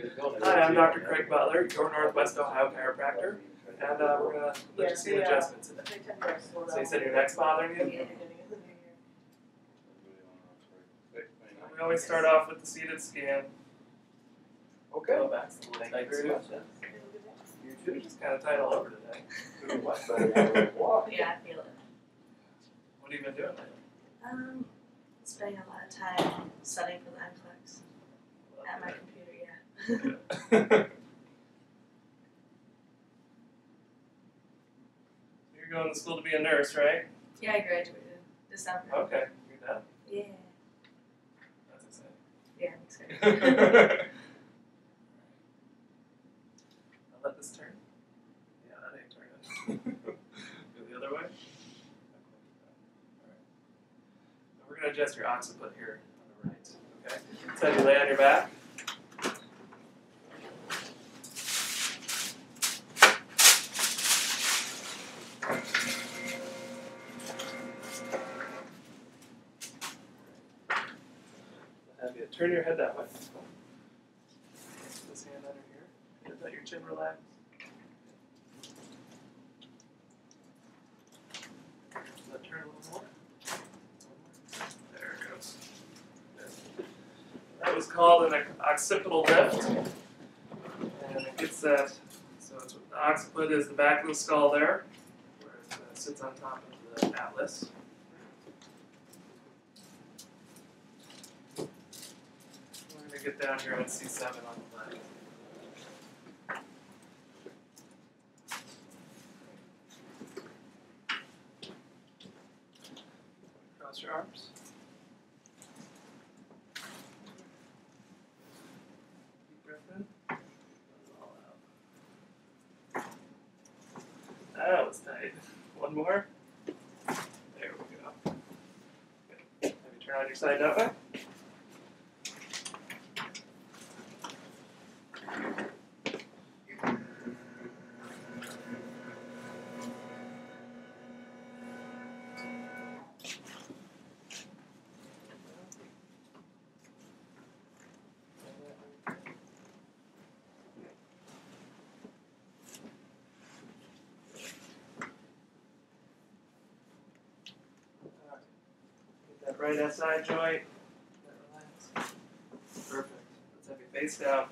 Hi, I'm Dr. Craig Butler, your Northwest Ohio chiropractor, and we're going to let you see an adjustment today. So you said your neck's bothering you? We always start off with the seated scan. Okay. Go back to the Thank tight you very suit. much. You're just kind of tight all over today. Yeah, I feel it. What have you been doing lately? Spending a lot of time studying for the NCLEX at my computer, yeah. You're going to school to be a nurse, right? Yeah, I graduated December. Okay, you're done. Yeah. That's exciting. Yeah, I'm excited. I'll let this turn. Yeah, that ain't turning. Go the other way. Alright. Now we're going to adjust your occiput here on the right. Okay? So you lay on your back. Have you turn your head that way. This hand under here. Let your chin relax. Let turn a little more. There it goes. Good. That was called an occipital lift. And it gets that. So it's, the occiput is the back of the skull there, where it sits on top of the atlas. We're going to get down here at C7 on the left. Cross your arms. Deep breath in. Let it all out. That was tight. One more. There we go. Good. Have you turn on your side that way? Get that right SI joint. Relax. Perfect. Let's have you face down.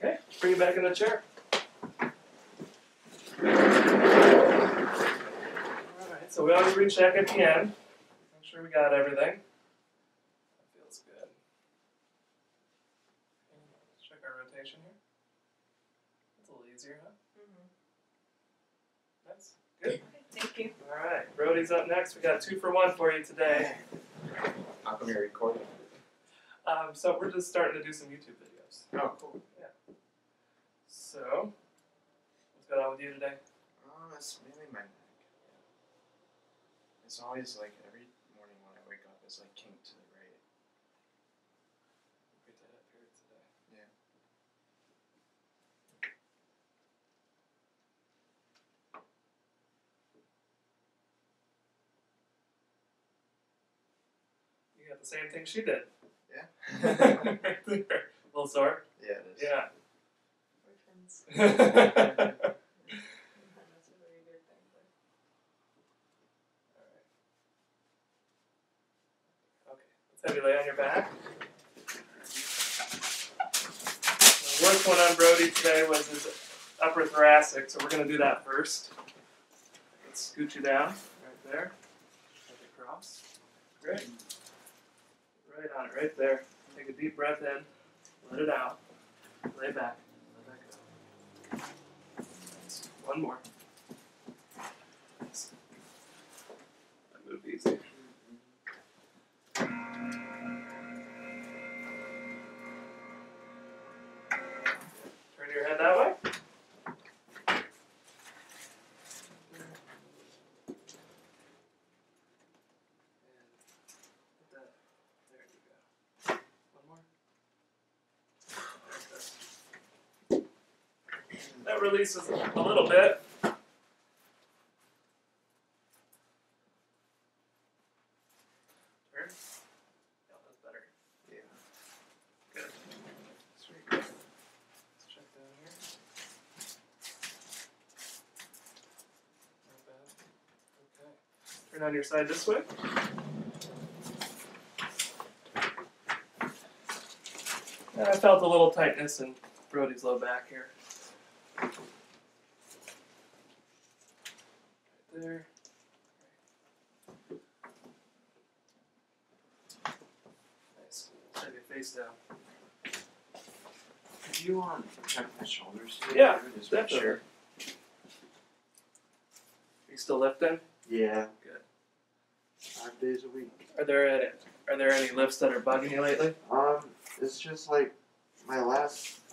Okay, bring it back in the chair. Alright, so we always recheck at the end. Make sure we got everything. That feels good. Okay, let's check our rotation here. That's a little easier, huh? Nice. Good. Thank you. Alright, Brody's up next. We got 2 for 1 for you today. How come you're recording? So we're just starting to do some YouTube videos. Oh, cool. So, what's going on with you today? It's mainly my neck. It's always like every morning when I wake up, it's like kinked to the right. Pick that up here today. Yeah. You got the same thing she did. Yeah. Right there. A little sore? Yeah, it is. Yeah. We're friends. Okay, That's a very good thing. let's have you lay on your back. The worst one on Brody today was his upper thoracic, so we're going to do that first. Let's scoot you down right there. Take it across. Great. Right on it, right there. Take a deep breath in. Let it out. Lay back. Let that go. Nice. One more. Nice. That moved easy. Turn your head that way. There you go. One more. That releases a little bit. Turn. Yeah, that's better. Yeah. Good. Sweet. Let's check down here. Not bad. Okay. Turn on your side this way. And I felt a little tightness in Brody's low back here. Right there. Nice. Set your face down. Could you check my shoulders? Yeah, just make definitely. sure. Are you still lifting? Yeah. Good. 5 days a week. Are there any lifts that are bugging you lately? It's just like I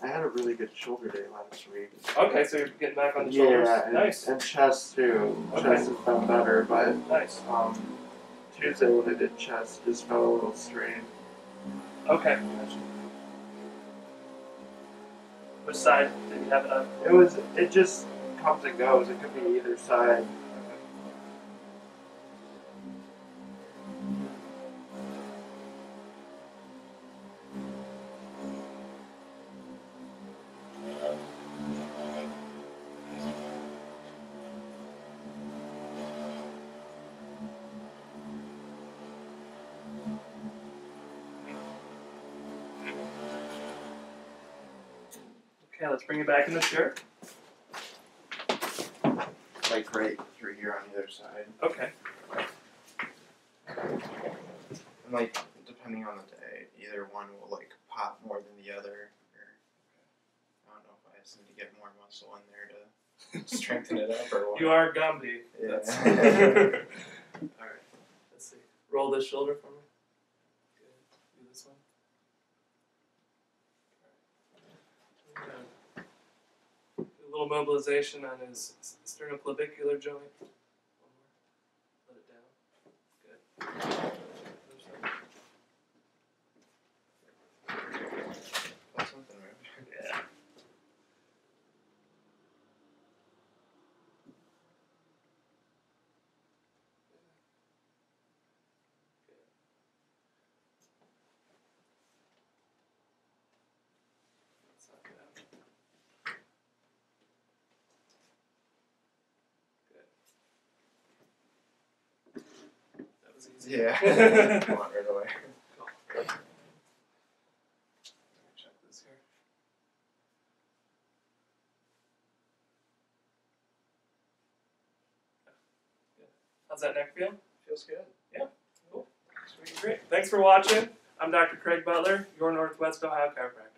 had a really good shoulder day last week. Okay, so you're getting back on the shoulders. Yeah, Nice. and chest too. Okay. Chest has been better, but Nice. Tuesday when I did chest, just felt a little strained. Okay. Which side did you have it on? It just comes and goes. It could be either side. Okay, let's bring it back in the chair. Like right through here on either side. Okay. And like depending on the day, either one will like pop more than the other. Or I don't know if I just need to get more muscle in there to strengthen it up or what. You are Gumby. Yeah. That's Alright. Let's see. Roll this shoulder for me. Good. Do this one. Alright. Do a little mobilization on his sternoclavicular joint. One more. Let it down. Good. Other side. That's something, right? Yeah. That's not bad. Good. That was easy. Yeah. Come on, right away. Cool. Let me check this here. Good. How's that neck feel? Feels good. Yeah. Cool. Sweet. Great. Thanks for watching. I'm Dr. Craig Butler, your Northwest Ohio chiropractor.